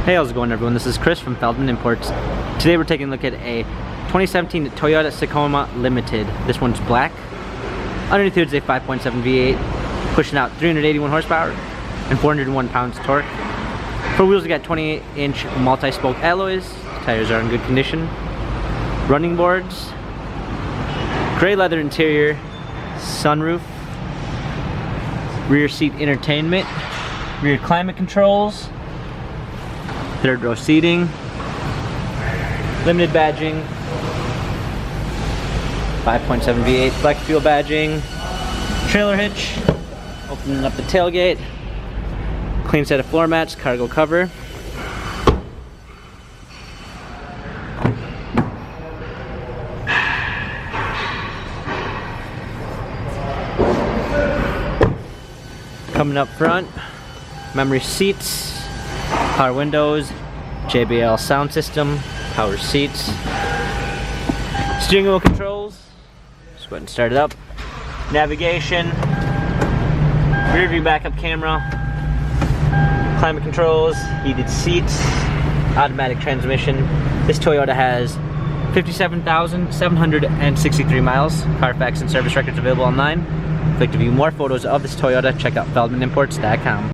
Hey, how's it going everyone? This is Chris from Feldmann Imports. Today we're taking a look at a 2017 Toyota Sequoia Limited. This one's black. Underneath here is a 5.7 V8, pushing out 381 horsepower and 401 pounds torque. For wheels, we got 28-inch multi-spoke alloys. Tires are in good condition. Running boards. Gray leather interior. Sunroof. Rear seat entertainment. Rear climate controls. Third row seating, limited badging, 5.7 V8 black fuel badging, trailer hitch, opening up the tailgate, clean set of floor mats, cargo cover, coming up front, memory seats, power windows, JBL sound system, power seats, steering wheel controls, just go ahead and start it up, navigation, rear view backup camera, climate controls, heated seats, automatic transmission. This Toyota has 57,763 miles, Carfax and service records available online. If you'd like to view more photos of this Toyota, check out feldmanimports.com.